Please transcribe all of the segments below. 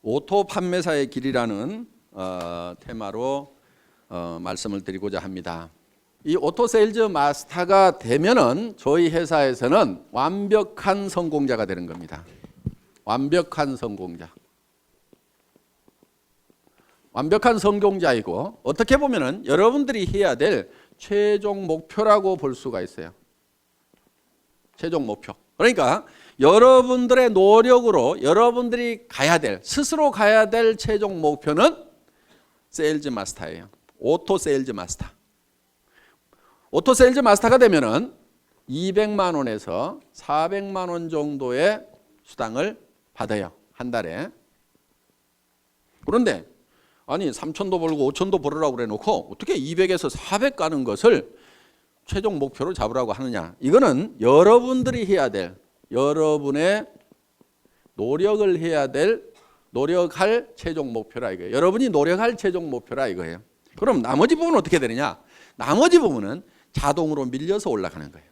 오토 판매사의 길이라는 테마로 말씀을 드리고자 합니다. 이 오토 세일즈 마스터가 되면은 저희 회사에서는 완벽한 성공자가 되는 겁니다. 완벽한 성공자. 완벽한 성공자이고 어떻게 보면은 여러분들이 해야 될 최종 목표라고 볼 수가 있어요. 최종 목표. 그러니까 여러분들의 노력으로 여러분들이 가야 될, 스스로 가야 될 최종 목표는 세일즈 마스터예요. 오토 세일즈 마스터. 오토 세일즈 마스터가 되면은 200만 원에서 400만 원 정도의 수당을 받아요. 한 달에. 그런데 아니 3천도 벌고 5천도 벌으라고 그래 놓고 어떻게 200에서 400 가는 것을 최종 목표로 잡으라고 하느냐. 이거는 여러분들이 해야 될, 여러분의 노력을 해야 될, 노력할 최종 목표라 이거예요. 여러분이 노력할 최종 목표라 이거예요. 그럼 나머지 부분은 어떻게 되느냐. 나머지 부분은 자동으로 밀려서 올라가는 거예요.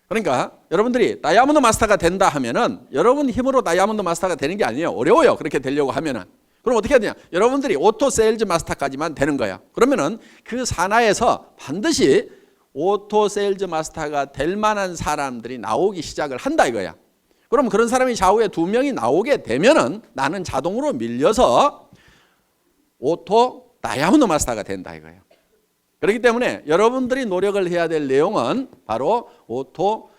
그러니까 여러분들이 다이아몬드 마스터가 된다 하면은 여러분 힘으로 다이아몬드 마스터가 되는 게 아니에요. 어려워요. 그렇게 되려고 하면은. 그럼 어떻게 해야 되냐? 여러분들이 오토 세일즈 마스터까지만 되는 거야. 그러면은 그 산하에서 반드시 오토 세일즈 마스터가 될 만한 사람들이 나오기 시작을 한다 이거야. 그럼 그런 사람이 좌우에 2명이 나오게 되면은 나는 자동으로 밀려서 오토 다이아몬드 마스터가 된다 이거예요. 그렇기 때문에 여러분들이 노력을 해야 될 내용은 바로 오토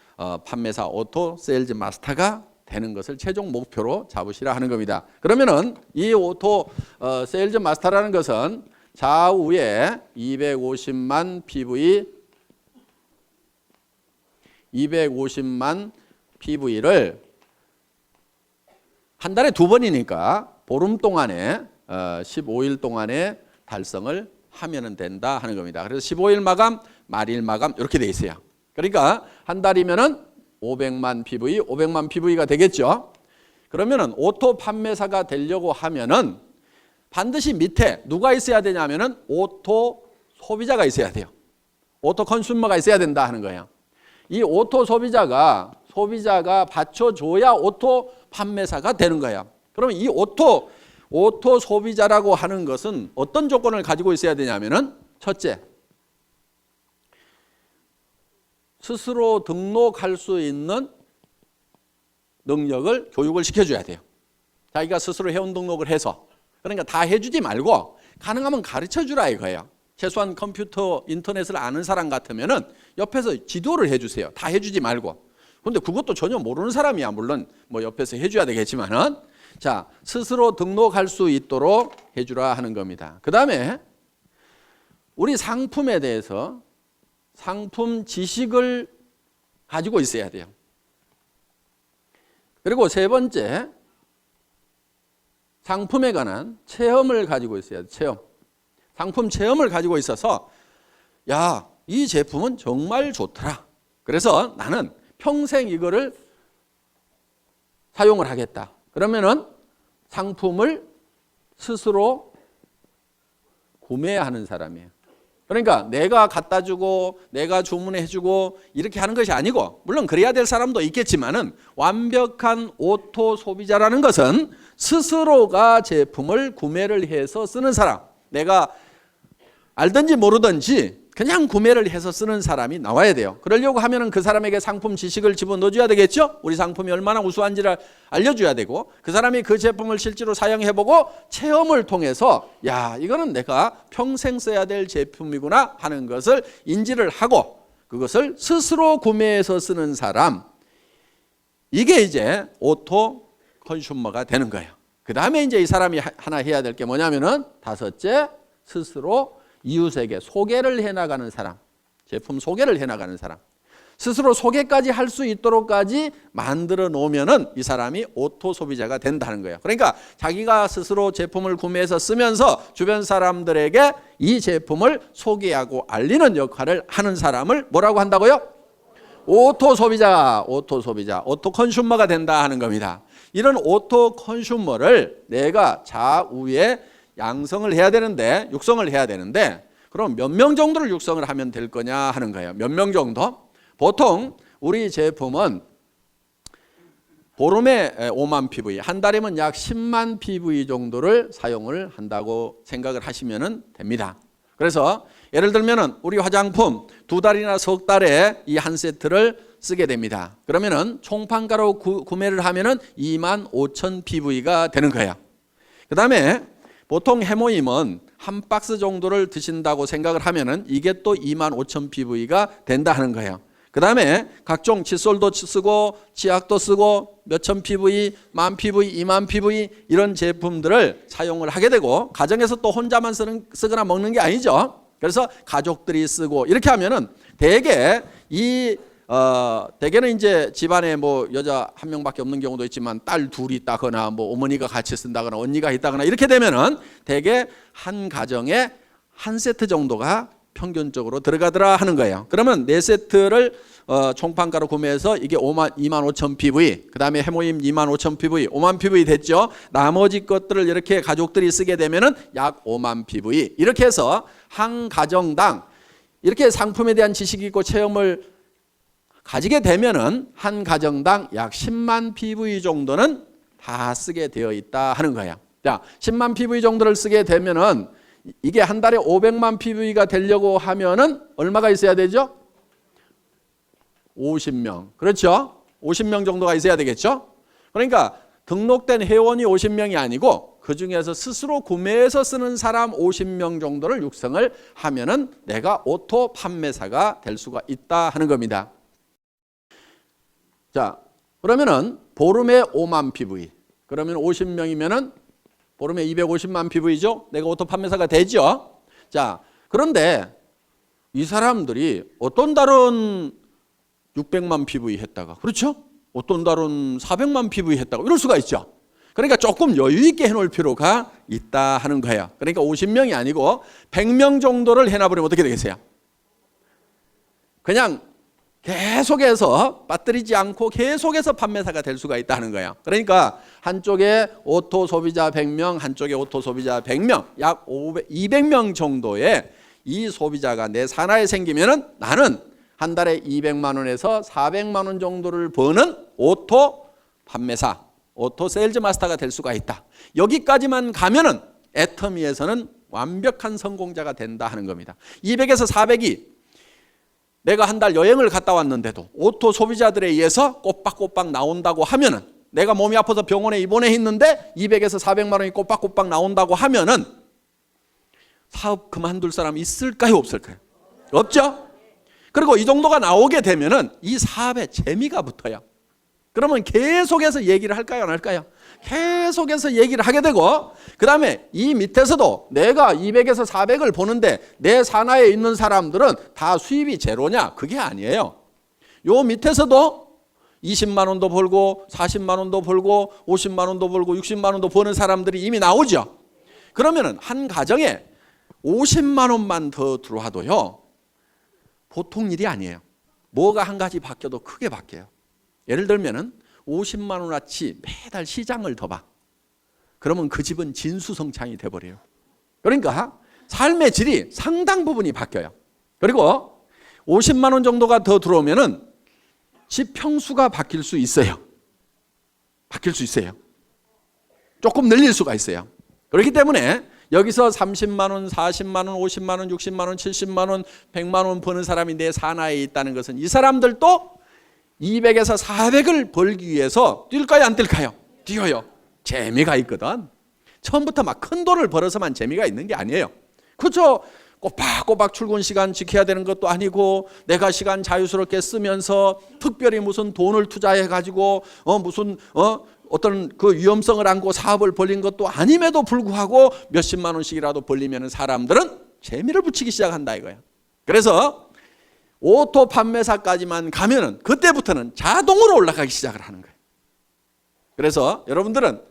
판매사, 오토 세일즈 마스터가 되는 것을 최종 목표로 잡으시라 하는 겁니다. 그러면은 이 오토 세일즈 마스터라는 것은 좌우에 250만 PV를 한 달에 2번이니까 보름 동안에 15일 동안에 달성을 하면 된다 하는 겁니다. 그래서 15일 마감, 말일 마감 이렇게 돼 있어요. 그러니까 한 달이면은 500만 PV가 되겠죠. 그러면은 오토 판매사가 되려고 하면은 반드시 밑에 누가 있어야 되냐면은 오토 소비자가 있어야 돼요. 오토 컨슈머가 있어야 된다 하는 거예요. 이 오토 소비자가 받쳐줘야 오토 판매사가 되는 거예요. 그러면 이 오토 소비자라고 하는 것은 어떤 조건을 가지고 있어야 되냐면은 첫째, 스스로 등록할 수 있는 능력을 교육을 시켜줘야 돼요. 자기가 스스로 회원 등록을 해서. 그러니까 다 해주지 말고 가능하면 가르쳐주라 이거예요. 최소한 컴퓨터, 인터넷을 아는 사람 같으면은 옆에서 지도를 해주세요. 다 해주지 말고. 근데 그것도 전혀 모르는 사람이야. 물론 뭐 옆에서 해줘야 되겠지만은. 자, 스스로 등록할 수 있도록 해주라 하는 겁니다. 그 다음에 우리 상품에 대해서 상품 지식을 가지고 있어야 돼요. 그리고 세 번째, 상품에 관한 체험을 가지고 있어야 돼요. 체험. 상품 체험을 가지고 있어서 야, 이 제품은 정말 좋더라. 그래서 나는 평생 이거를 사용을 하겠다. 그러면은 상품을 스스로 구매하는 사람이에요. 그러니까 내가 갖다 주고 내가 주문해 주고 이렇게 하는 것이 아니고, 물론 그래야 될 사람도 있겠지만은 완벽한 오토 소비자라는 것은 스스로가 제품을 구매를 해서 쓰는 사람, 내가 알든지 모르든지 그냥 구매를 해서 쓰는 사람이 나와야 돼요. 그러려고 하면은 그 사람에게 상품 지식을 집어넣어줘야 되겠죠. 우리 상품이 얼마나 우수한지를 알려줘야 되고, 그 사람이 그 제품을 실제로 사용해보고 체험을 통해서 야, 이거는 내가 평생 써야 될 제품이구나 하는 것을 인지를 하고 그것을 스스로 구매해서 쓰는 사람, 이게 이제 오토 컨슈머가 되는 거예요. 그 다음에 이제 이 사람이 하나 해야 될 게 뭐냐면은 다섯째, 스스로 이웃에게 소개를 해나가는 사람, 제품 소개를 해나가는 사람, 스스로 소개까지 할 수 있도록까지 만들어 놓으면은 이 사람이 오토 소비자가 된다는 거예요. 그러니까 자기가 스스로 제품을 구매해서 쓰면서 주변 사람들에게 이 제품을 소개하고 알리는 역할을 하는 사람을 뭐라고 한다고요? 오토 소비자, 오토 컨슈머가 된다 하는 겁니다. 이런 오토 컨슈머를 내가 좌우에 양성을 해야 되는데, 육성을 해야 되는데, 그럼 몇 명 정도를 육성을 하면 될 거냐 하는 거예요. 몇 명 정도? 보통 우리 제품은 보름에 5만 PV, 한 달이면 약 10만 PV 정도를 사용을 한다고 생각을 하시면 됩니다. 그래서 예를 들면은 우리 화장품 2달이나 석 달에 이 한 세트를 쓰게 됩니다. 그러면은 총판가로 구매를 하면은 25,000 PV가 되는 거야. 그 다음에 보통 해모임은 한 박스 정도를 드신다고 생각을 하면은 이게 또 25,000 PV가 된다 하는 거예요. 그 다음에 각종 칫솔도 쓰고 치약도 쓰고 몇천 PV, 만 PV, 2만 PV 이런 제품들을 사용을 하게 되고 가정에서 또 혼자만 쓰거나 먹는 게 아니죠. 그래서 가족들이 쓰고 이렇게 하면은 대개는 이제 집안에 뭐 여자 한 명밖에 없는 경우도 있지만 딸 둘이 있다거나 뭐 어머니가 같이 쓴다거나 언니가 있다거나 이렇게 되면은 대개 한 가정에 한 세트 정도가 평균적으로 들어가더라 하는 거예요. 그러면 4세트를 총판가로 구매해서 이게 25,000 PV, 그 다음에 해모임 25,000 PV, 5만 PV 됐죠. 나머지 것들을 이렇게 가족들이 쓰게 되면은 약 5만 PV. 이렇게 해서 한 가정당 이렇게 상품에 대한 지식이 있고 체험을 가지게 되면은 한 가정당 약 10만 PV 정도는 다 쓰게 되어 있다 하는 거예요. 자, 10만 PV 정도를 쓰게 되면은 이게 한 달에 500만 PV가 되려고 하면은 얼마가 있어야 되죠? 50명. 그렇죠? 50명 정도가 있어야 되겠죠? 그러니까 등록된 회원이 50명이 아니고 그 중에서 스스로 구매해서 쓰는 사람 50명 정도를 육성을 하면은 내가 오토 판매사가 될 수가 있다 하는 겁니다. 자, 그러면은 보름에 5만 PV. 그러면 50명이면은 보름에 250만 PV죠? 내가 오토 판매사가 되죠? 자, 그런데 이 사람들이 어떤 달은 600만 PV 했다가, 그렇죠? 어떤 달은 400만 PV 했다가 이럴 수가 있죠. 그러니까 조금 여유 있게 해놓을 필요가 있다 하는 거예요. 그러니까 50명이 아니고 100명 정도를 해놔버리면 어떻게 되겠어요? 그냥 계속해서 빠뜨리지 않고 계속해서 판매사가 될 수가 있다는 거예요. 그러니까 한쪽에 오토 소비자 100명, 한쪽에 오토 소비자 100명, 약 200명 정도의 이 소비자가 내 산하에 생기면은 나는 한 달에 200만 원에서 400만 원 정도를 버는 오토 판매사, 오토 세일즈 마스터가 될 수가 있다. 여기까지만 가면은 애터미에서는 완벽한 성공자가 된다 하는 겁니다. 200에서 400이 내가 한 달 여행을 갔다 왔는데도 오토 소비자들에 의해서 꼬박꼬박 나온다고 하면은 내가 몸이 아파서 병원에 입원해 있는데 200에서 400만 원이 꼬박꼬박 나온다고 하면은 사업 그만둘 사람 있을까요? 없을까요? 없죠? 그리고 이 정도가 나오게 되면은 이 사업에 재미가 붙어요. 그러면 계속해서 얘기를 할까요? 안 할까요? 계속해서 얘기를 하게 되고 그 다음에 이 밑에서도 내가 200에서 400을 보는데 내 산하에 있는 사람들은 다 수입이 제로냐? 그게 아니에요. 요 밑에서도 20만 원도 벌고 40만 원도 벌고 50만 원도 벌고 60만 원도 버는 사람들이 이미 나오죠. 그러면은 한 가정에 50만 원만 더 들어와도요 보통 일이 아니에요. 뭐가 한 가지 바뀌어도 크게 바뀌어요. 예를 들면은 50만 원어치 매달 시장을 더 봐. 그러면 그 집은 진수성찬이 돼버려요. 그러니까 삶의 질이 상당 부분이 바뀌어요. 그리고 50만 원 정도가 더 들어오면은 집 평수가 바뀔 수 있어요. 바뀔 수 있어요. 조금 늘릴 수가 있어요. 그렇기 때문에 여기서 30만 원, 40만 원, 50만 원, 60만 원, 70만 원, 100만 원 버는 사람이 내 산하에 있다는 것은 이 사람들도 200에서 400을 벌기 위해서 뛸까요? 안 뛸까요? 뛰어요. 재미가 있거든. 처음부터 막 큰 돈을 벌어서만 재미가 있는 게 아니에요. 그렇죠? 꼬박꼬박 출근 시간 지켜야 되는 것도 아니고 내가 시간 자유스럽게 쓰면서 특별히 무슨 돈을 투자해 가지고 어떤 그 위험성을 안고 사업을 벌린 것도 아님에도 불구하고 몇십만 원씩이라도 벌리면 사람들은 재미를 붙이기 시작한다 이거야. 그래서 오토 판매사까지만 가면은 그때부터는 자동으로 올라가기 시작을 하는 거예요. 그래서 여러분들은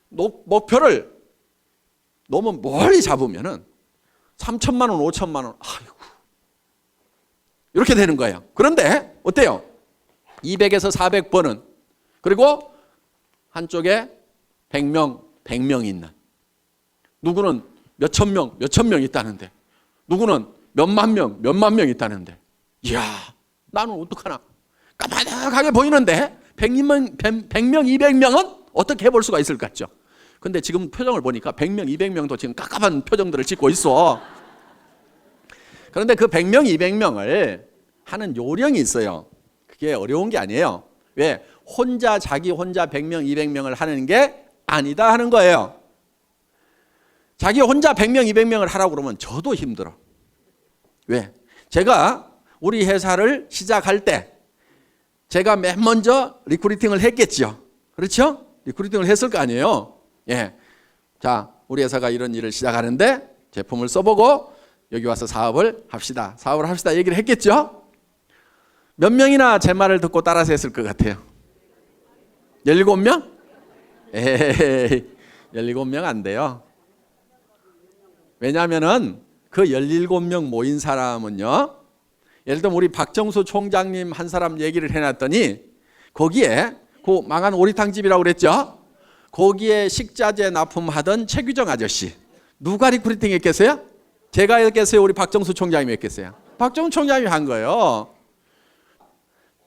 목표를 너무 멀리 잡으면은 3천만 원, 5천만 원, 아이고 이렇게 되는 거예요. 그런데 어때요? 200에서 400 버는 그리고 한쪽에 100명 있는 누구는 몇천 명 있다는데 누구는 몇만 명 있다는데 이야 나는 어떡하나 까마득하게 보이는데 100명, 200명은 어떻게 해볼 수가 있을 것 같죠? 근데 지금 표정을 보니까 100명, 200명도 지금 깝깝한 표정들을 짓고 있어. 그런데 그 100명, 200명을 하는 요령이 있어요. 그게 어려운 게 아니에요. 왜? 자기 혼자 100명, 200명을 하는 게 아니다 하는 거예요. 자기 혼자 100명, 200명을 하라고 그러면 저도 힘들어. 왜? 제가 우리 회사를 시작할 때 제가 맨 먼저 리크루팅을 했겠죠. 그렇죠? 리크루팅을 했을 거 아니에요. 예. 자, 우리 회사가 이런 일을 시작하는데 제품을 써보고 여기 와서 사업을 합시다. 얘기를 했겠죠? 몇 명이나 제 말을 듣고 따라서 했을 것 같아요? 17명? 에이, 17명 안 돼요. 왜냐하면은 그 17명 모인 사람은요, 예를 들면 우리 박정수 총장님 한 사람 얘기를 해놨더니 거기에 그 망한 오리탕집이라고 그랬죠? 거기에 식자재 납품하던 최규정 아저씨, 누가 리크루팅 했겠어요? 제가 했겠어요? 우리 박정수 총장님이 했겠어요? 박정수 총장님이 한 거예요.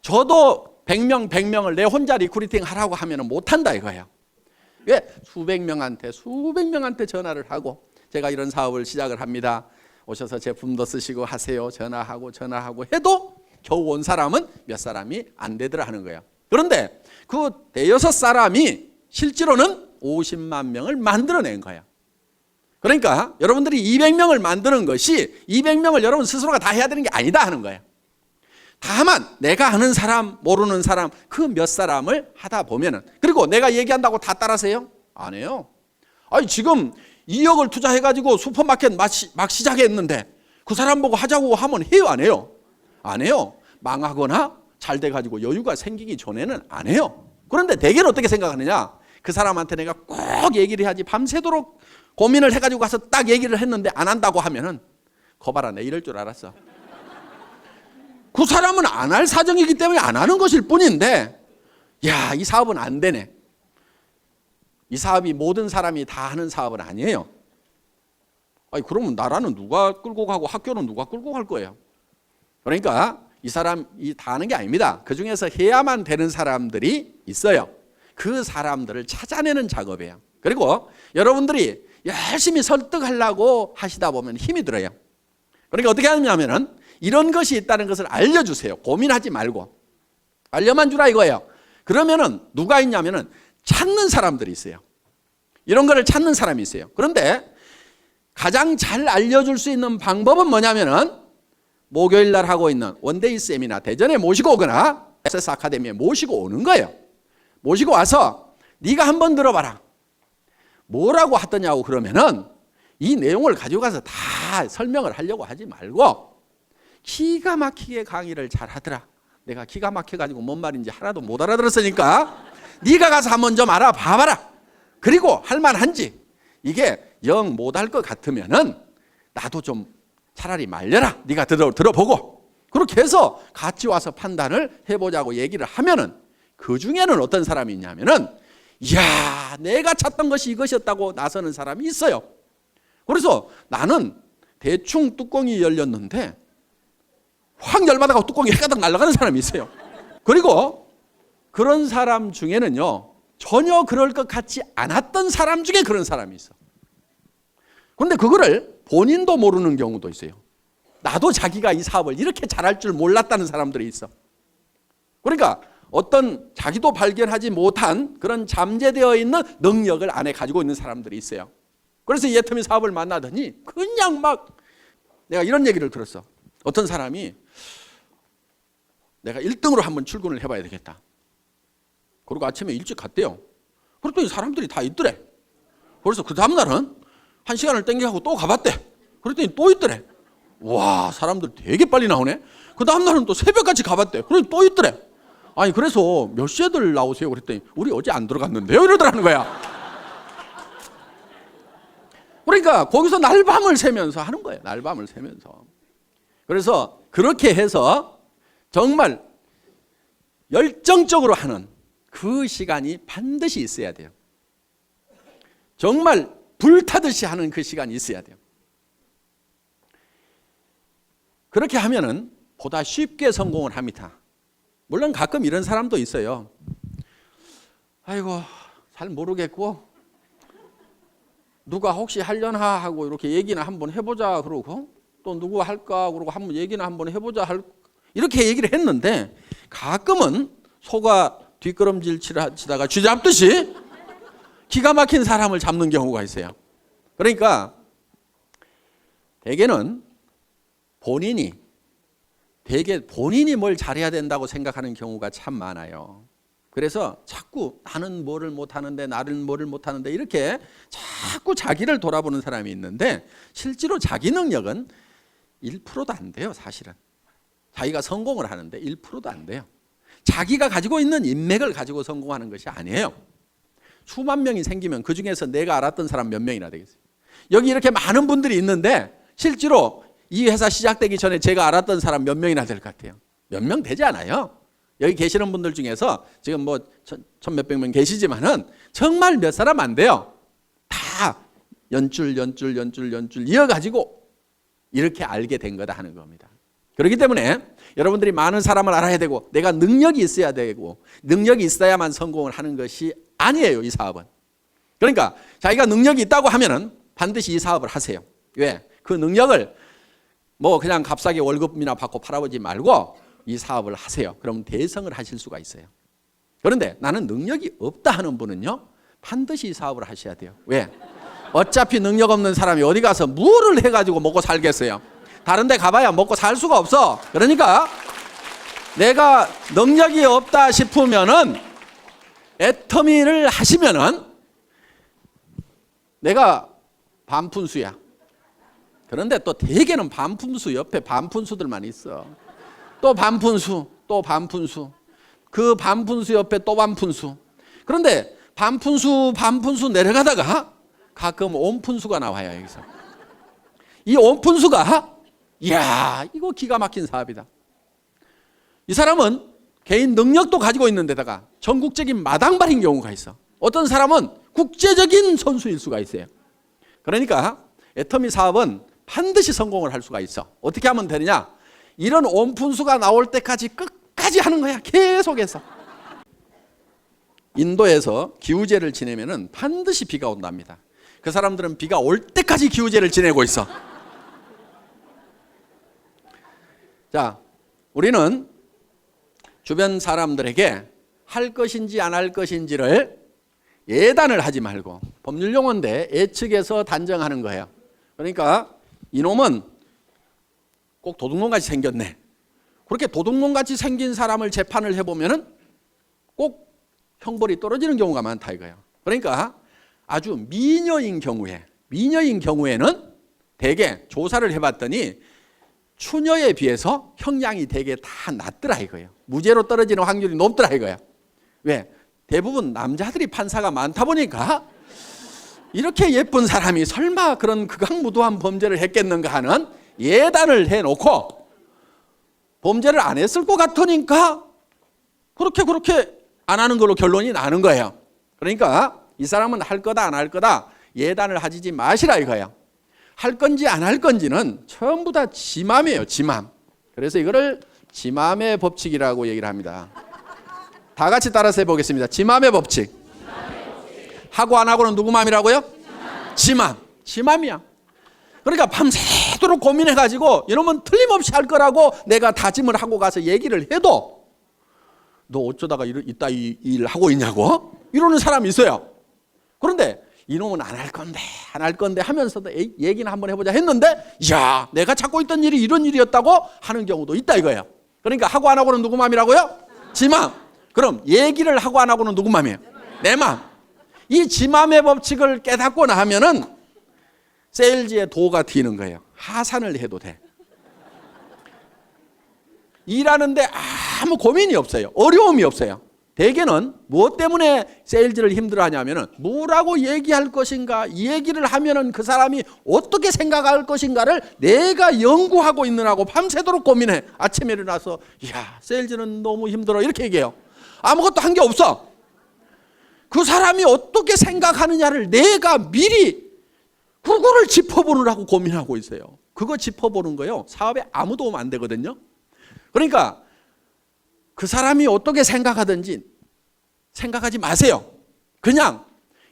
저도 100명을 내 혼자 리크루팅 하라고 하면 못한다 이거예요. 왜? 수백 명한테 전화를 하고 제가 이런 사업을 시작을 합니다. 오셔서 제품도 쓰시고 하세요. 전화하고 해도 겨우 온 사람은 몇 사람이 안 되더라 하는 거예요. 그런데 그 대여섯 사람이 실제로는 50만 명을 만들어낸 거예요. 그러니까 여러분들이 200명을 만드는 것이 200명을 여러분 스스로가 다 해야 되는 게 아니다 하는 거예요. 다만 내가 아는 사람, 모르는 사람 그 몇 사람을 하다 보면은, 그리고 내가 얘기한다고 다 따라서요? 안 해요. 아니 지금 2억을 투자해가지고 슈퍼마켓 막 시작했는데 그 사람 보고 하자고 하면 해요, 안 해요? 안 해요. 망하거나 잘 돼가지고 여유가 생기기 전에는 안 해요. 그런데 대개는 어떻게 생각하느냐? 그 사람한테 내가 꼭 얘기를 해야지, 밤새도록 고민을 해가지고 가서 딱 얘기를 했는데 안 한다고 하면은 거봐라, 내 이럴 줄 알았어. 그 사람은 안 할 사정이기 때문에 안 하는 것일 뿐인데, 야, 이 사업은 안 되네. 이 사업이 모든 사람이 다 하는 사업은 아니에요. 아니, 그러면 나라는 누가 끌고 가고 학교는 누가 끌고 갈 거예요? 그러니까 이 사람이 다 하는 게 아닙니다. 그 중에서 해야만 되는 사람들이 있어요. 그 사람들을 찾아내는 작업이에요. 그리고 여러분들이 열심히 설득하려고 하시다 보면 힘이 들어요. 그러니까 어떻게 하냐면은 이런 것이 있다는 것을 알려주세요. 고민하지 말고. 알려만 주라 이거예요. 그러면은 누가 있냐면은 찾는 사람들이 있어요. 이런 거를 찾는 사람이 있어요. 그런데 가장 잘 알려줄 수 있는 방법은 뭐냐면은 목요일 날 하고 있는 원데이 세미나 대전에 모시고 오거나 SS 아카데미에 모시고 오는 거예요. 모시고 와서 네가 한번 들어봐라. 뭐라고 하더냐고 그러면은 이 내용을 가지고 가서 다 설명을 하려고 하지 말고 기가 막히게 강의를 잘 하더라. 내가 기가 막혀가지고 뭔 말인지 하나도 못 알아들었으니까 네가 가서 한번 좀 알아봐봐라. 그리고 할만한지, 이게 영 못할 것 같으면은 나도 좀 차라리 말려라. 네가 들어보고. 그렇게 해서 같이 와서 판단을 해보자고 얘기를 하면은, 그 중에는 어떤 사람이 있냐면은, 이야, 내가 찾던 것이 이것이었다고 나서는 사람이 있어요. 그래서 나는 대충 뚜껑이 열렸는데 확 열받아가고 뚜껑이 헷가닥 날아가는 사람이 있어요. 그리고 그런 사람 중에는요, 전혀 그럴 것 같지 않았던 사람 중에 그런 사람이 있어. 그런데 그거를 본인도 모르는 경우도 있어요. 나도 자기가 이 사업을 이렇게 잘할 줄 몰랐다는 사람들이 있어. 그러니까 어떤 자기도 발견하지 못한 그런 잠재되어 있는 능력을 안에 가지고 있는 사람들이 있어요. 그래서 예터미 사업을 만나더니 그냥 막, 내가 이런 얘기를 들었어. 어떤 사람이 내가 1등으로 한번 출근을 해봐야 되겠다. 그리고 아침에 일찍 갔대요. 그랬더니 사람들이 다 있더래. 그래서 그 다음날은 1시간을 땡겨가고 또 가봤대. 그랬더니 또 있더래. 와, 사람들 되게 빨리 나오네. 그 다음날은 또 새벽같이 가봤대. 그랬더니 또 있더래. 아니, 그래서 몇 시에들 나오세요? 그랬더니 우리 어제 안 들어갔는데요? 이러더라는 거야. 그러니까 거기서 날밤을 새면서 하는 거예요. 날밤을 새면서. 그래서 그렇게 해서 정말 열정적으로 하는 그 시간이 반드시 있어야 돼요. 정말 불타듯이 하는 그 시간이 있어야 돼요. 그렇게 하면은 보다 쉽게 성공을 합니다. 물론 가끔 이런 사람도 있어요. 아이고 잘 모르겠고 누가 혹시 하려나 하고 이렇게 얘기나 한번 해보자 그러고 또 누구 할까 그러고 한번 얘기나 한번 해보자 이렇게 얘기를 했는데 가끔은 소가 뒷걸음질 치다가 쥐 잡듯이 기가 막힌 사람을 잡는 경우가 있어요. 그러니까 대개는 본인이 뭘 잘해야 된다고 생각하는 경우가 참 많아요. 그래서 자꾸 나는 뭐를 못하는데 나는 뭐를 못하는데 이렇게 자꾸 자기를 돌아보는 사람이 있는데 실제로 자기 능력은 1%도 안 돼요. 사실은 자기가 성공을 하는데 1%도 안 돼요. 자기가 가지고 있는 인맥을 가지고 성공하는 것이 아니에요. 수만 명이 생기면 그중에서 내가 알았던 사람 몇 명이나 되겠어요. 여기 이렇게 많은 분들이 있는데 실제로 이 회사 시작되기 전에 제가 알았던 사람 몇 명이나 될 것 같아요. 몇 명 되지 않아요. 여기 계시는 분들 중에서 지금 뭐 천 몇백 명 계시지만은 정말 몇 사람 안 돼요. 다 연줄 이어가지고 이렇게 알게 된 거다 하는 겁니다. 그렇기 때문에 여러분들이 많은 사람을 알아야 되고 내가 능력이 있어야 되고 능력이 있어야만 성공을 하는 것이 아니에요. 이 사업은. 그러니까 자기가 능력이 있다고 하면은 반드시 이 사업을 하세요. 왜? 그 능력을 뭐 그냥 값싸게 월급이나 받고 팔아보지 말고 이 사업을 하세요. 그럼 대성을 하실 수가 있어요. 그런데 나는 능력이 없다 하는 분은요 반드시 이 사업을 하셔야 돼요. 왜? 어차피 능력 없는 사람이 어디 가서 뭐를 해가지고 먹고 살겠어요. 다른 데 가봐야 먹고 살 수가 없어. 그러니까 내가 능력이 없다 싶으면은 애터미를 하시면은 내가 반푼수야. 그런데 또 대개는 반푼수 옆에 반푼수들만 있어. 또 반푼수, 또 반푼수. 그 반푼수 옆에 또 반푼수. 그런데 반푼수 내려가다가 가끔 온푼수가 나와요. 여기서. 이 온푼수가 이야 이거 기가 막힌 사업이다. 이 사람은 개인 능력도 가지고 있는 데다가 전국적인 마당발인 경우가 있어. 어떤 사람은 국제적인 선수일 수가 있어요. 그러니까 애터미 사업은 반드시 성공을 할 수가 있어. 어떻게 하면 되느냐? 이런 온푼수가 나올 때까지 끝까지 하는 거야. 계속해서. 인도에서 기우제를 지내면은 반드시 비가 온답니다. 그 사람들은 비가 올 때까지 기우제를 지내고 있어. 자, 우리는 주변 사람들에게 할 것인지 안 할 것인지를 예단을 하지 말고 법률 용어인데 예측해서 단정하는 거예요. 그러니까 이놈은 꼭 도둑놈같이 생겼네. 그렇게 도둑놈같이 생긴 사람을 재판을 해보면은 꼭 형벌이 떨어지는 경우가 많다 이거예요. 그러니까 아주 미녀인 경우에는 대개 조사를 해봤더니 추녀에 비해서 형량이 되게 다 낮더라 이거예요. 무죄로 떨어지는 확률이 높더라 이거예요. 왜? 대부분 남자들이 판사가 많다 보니까 이렇게 예쁜 사람이 설마 그런 극악무도한 범죄를 했겠는가 하는 예단을 해놓고 범죄를 안 했을 것 같으니까 그렇게 안 하는 걸로 결론이 나는 거예요. 그러니까 이 사람은 할 거다 안 할 거다 예단을 하지 마시라 이거예요. 할 건지 안 할 건지는 전부 다 지맘이에요. 지맘. 그래서 이거를 지맘의 법칙이라고 얘기를 합니다. 다 같이 따라서 해보겠습니다. 지맘의 법칙. 하고 안 하고는 누구 맘이라고요? 지맘. 지맘이야. 그러니까 밤새도록 고민해가지고 이놈은 틀림없이 할 거라고 내가 다짐을 하고 가서 얘기를 해도 너 어쩌다가 이따 이 일 하고 있냐고 이러는 사람이 있어요. 그런데 이놈은 안 할 건데 하면서도 얘기는 한번 해보자 했는데 야 내가 찾고 있던 일이 이런 일이었다고 하는 경우도 있다 이거예요. 그러니까 하고 안 하고는 누구 맘이라고요? 지맘. 그럼 얘기를 하고 안 하고는 누구 맘이에요? 내 맘. 이 지맘의 법칙을 깨닫고 나면은 세일즈의 도가 튀는 거예요. 하산을 해도 돼. 일하는데 아무 고민이 없어요. 어려움이 없어요. 대개는 무엇 때문에 세일즈를 힘들어하냐면은 뭐라고 얘기할 것인가, 이 얘기를 하면은 그 사람이 어떻게 생각할 것인가를 내가 연구하고 있느라고 밤새도록 고민해. 아침에 일어나서 야 세일즈는 너무 힘들어 이렇게 얘기해요. 아무것도 한 게 없어. 그 사람이 어떻게 생각하느냐를 내가 미리 그거를 짚어보느라고 고민하고 있어요. 그거 짚어보는 거요 사업에 아무 도움 안 되거든요. 그러니까 그 사람이 어떻게 생각하든지 생각하지 마세요. 그냥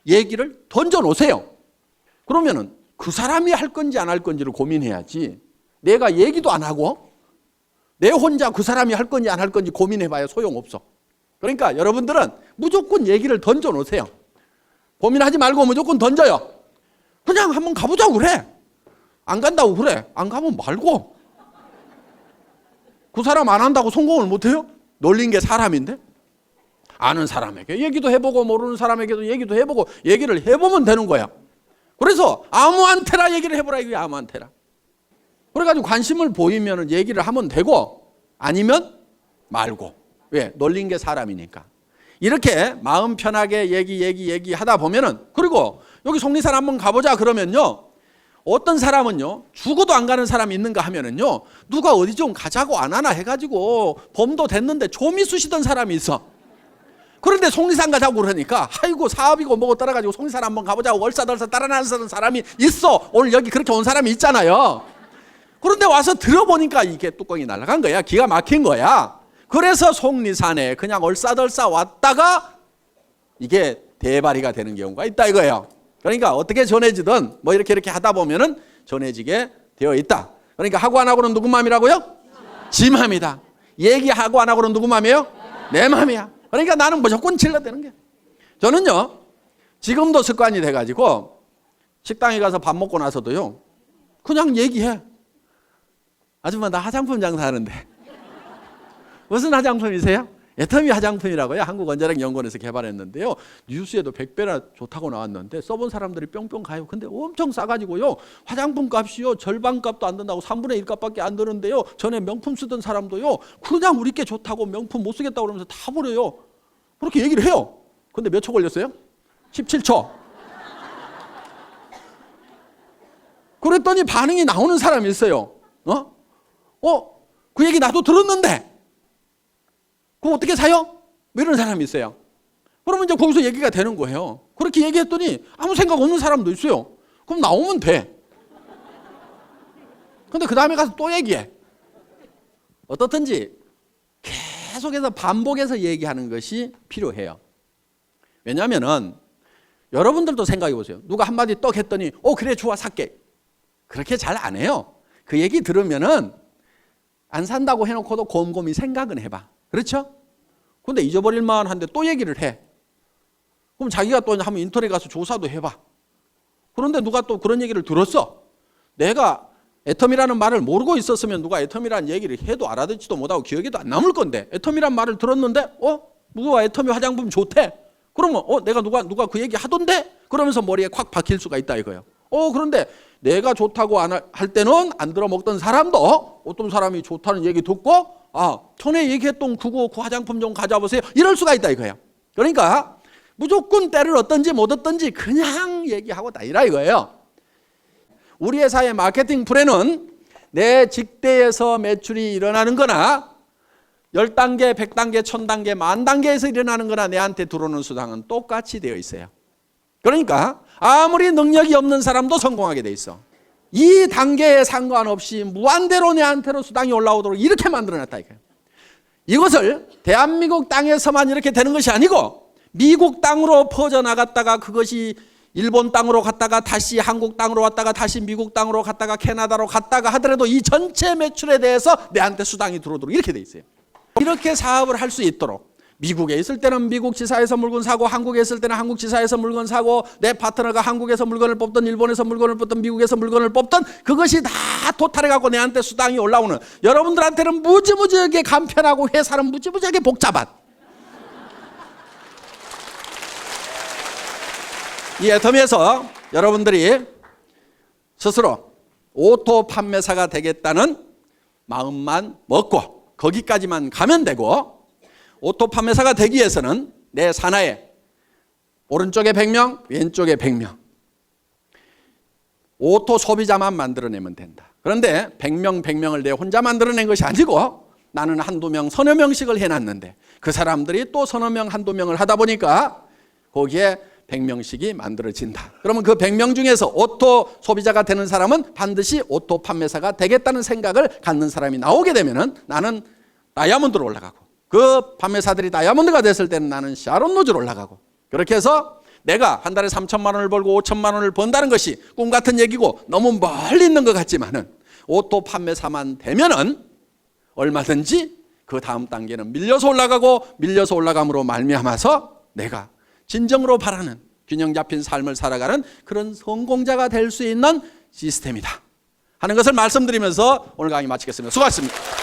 얘기를 던져 놓으세요. 그러면은 그 사람이 할 건지 안 할 건지를 고민해야지, 내가 얘기도 안 하고 내 혼자 그 사람이 할 건지 안 할 건지 고민해봐야 소용없어. 그러니까 여러분들은 무조건 얘기를 던져 놓으세요. 고민하지 말고 무조건 던져요. 그냥 한번 가보자고 그래. 안 간다고 그래. 안 가면 말고. 그 사람 안 한다고 성공을 못해요? 놀린 게 사람인데. 아는 사람에게 얘기도 해보고 모르는 사람에게도 얘기도 해보고 얘기를 해보면 되는 거야. 그래서 아무한테나 얘기를 해보라 이거야. 아무한테나. 그래가지고 관심을 보이면 얘기를 하면 되고 아니면 말고. 왜? 놀린 게 사람이니까. 이렇게 마음 편하게 얘기하다 보면은, 그리고 여기 속리산 한번 가보자 그러면요, 어떤 사람은요 죽어도 안 가는 사람이 있는가 하면은요, 누가 어디 좀 가자고 안 하나 해가지고 봄도 됐는데 좀이 쑤시던 사람이 있어. 그런데 속리산 가자고 그러니까 아이고 사업이고 뭐고 따라가지고 속리산 한번 가보자고 얼싸덜싸 따라나서는 사람이 있어. 오늘 여기 그렇게 온 사람이 있잖아요. 그런데 와서 들어보니까 이게 뚜껑이 날아간 거야. 기가 막힌 거야. 그래서 속리산에 그냥 얼싸덜싸 왔다가 이게 대바리가 되는 경우가 있다 이거예요. 그러니까 어떻게 전해지든 뭐 이렇게 하다 보면은 전해지게 되어 있다. 그러니까 하고 안 하고는 누구 마음이라고요? 지 마음이다. 얘기하고 안 하고는 누구 마음이에요? 내 마음이야. 그러니까 나는 무조건 질러대는 게. 저는요 지금도 습관이 돼가지고 식당에 가서 밥 먹고 나서도요 그냥 얘기해. 아줌마 나 화장품 장사하는데 무슨 화장품이세요? 애터미 화장품이라고요. 한국원자력연구원에서 개발했는데요. 뉴스에도 100배나 좋다고 나왔는데 써본 사람들이 뿅뿅 가요. 근데 엄청 싸가지고요. 화장품 값이요. 절반 값도 안 든다고 3분의 1 값밖에 안 드는데요. 전에 명품 쓰던 사람도요. 그냥 우리 게 좋다고 명품 못 쓰겠다고 그러면서 다 버려요. 그렇게 얘기를 해요. 근데 몇 초 걸렸어요? 17초. 그랬더니 반응이 나오는 사람이 있어요. 그 얘기 나도 들었는데 그럼 어떻게 사요? 뭐 이런 사람이 있어요. 그러면 이제 거기서 얘기가 되는 거예요. 그렇게 얘기했더니 아무 생각 없는 사람도 있어요. 그럼 나오면 돼. 근데 그 다음에 가서 또 얘기해. 어떻든지 계속해서 반복해서 얘기하는 것이 필요해요. 왜냐하면은 여러분들도 생각해 보세요. 누가 한마디 떡 했더니 그래 좋아 살게. 그렇게 잘 안 해요. 그 얘기 들으면은 안 산다고 해놓고도 곰곰이 생각은 해봐. 그렇죠? 근데 잊어버릴만 한데 또 얘기를 해. 그럼 자기가 또 한번 인터넷 가서 조사도 해봐. 그런데 누가 또 그런 얘기를 들었어. 내가 애텀이라는 말을 모르고 있었으면 누가 애텀이라는 얘기를 해도 알아듣지도 못하고 기억에도 안 남을 건데 애텀이라는 말을 들었는데 누가 애텀이 화장품 좋대. 그러면 내가 누가 그 얘기 하던데? 그러면서 머리에 콱 박힐 수가 있다 이거예요. 그런데 내가 좋다고 할 때는 안 들어먹던 사람도 어떤 사람이 좋다는 얘기 듣고 전에 얘기했던 그 화장품 좀 가져보세요. 이럴 수가 있다 이거예요. 그러니까 무조건 때를 얻든지 못 얻든지 그냥 얘기하고 다니라 이거예요. 우리 회사의 마케팅 플랜은 내 직대에서 매출이 일어나는 거나 10단계, 100단계, 1000단계, 10,000단계에서 일어나는 거나 내한테 들어오는 수당은 똑같이 되어 있어요. 그러니까 아무리 능력이 없는 사람도 성공하게 돼 있어. 이 단계에 상관없이 무한대로 내한테로 수당이 올라오도록 이렇게 만들어놨다 이거예요. 이것을 대한민국 땅에서만 이렇게 되는 것이 아니고 미국 땅으로 퍼져나갔다가 그것이 일본 땅으로 갔다가 다시 한국 땅으로 왔다가 다시 미국 땅으로 갔다가 캐나다로 갔다가 하더라도 이 전체 매출에 대해서 내한테 수당이 들어오도록 이렇게 돼 있어요. 이렇게 사업을 할 수 있도록 미국에 있을 때는 미국 지사에서 물건 사고 한국에 있을 때는 한국 지사에서 물건 사고 내 파트너가 한국에서 물건을 뽑든 일본에서 물건을 뽑든 미국에서 물건을 뽑든 그것이 다 토탈해갖고 내한테 수당이 올라오는 여러분들한테는 무지무지하게 간편하고 회사는 무지무지하게 복잡한 이 애텀에서 여러분들이 스스로 오토 판매사가 되겠다는 마음만 먹고 거기까지만 가면 되고 오토 판매사가 되기 위해서는 내 산하에 오른쪽에 100명, 왼쪽에 100명 오토 소비자만 만들어내면 된다. 그런데 100명을 내 혼자 만들어낸 것이 아니고 나는 한두 명, 서너 명씩을 해놨는데 그 사람들이 또 서너 명, 한두 명을 하다 보니까 거기에 100명씩이 만들어진다. 그러면 그 100명 중에서 오토 소비자가 되는 사람은 반드시 오토 판매사가 되겠다는 생각을 갖는 사람이 나오게 되면은 나는 다이아몬드로 올라가고 그 판매사들이 다이아몬드가 됐을 때는 나는 샤론 로즈로 올라가고 그렇게 해서 내가 한 달에 3천만 원을 벌고 5천만 원을 번다는 것이 꿈 같은 얘기고 너무 멀리 있는 것 같지만은 오토 판매사만 되면은 얼마든지 그 다음 단계는 밀려서 올라가고 밀려서 올라감으로 말미암아서 내가 진정으로 바라는 균형 잡힌 삶을 살아가는 그런 성공자가 될 수 있는 시스템이다 하는 것을 말씀드리면서 오늘 강의 마치겠습니다. 수고하셨습니다.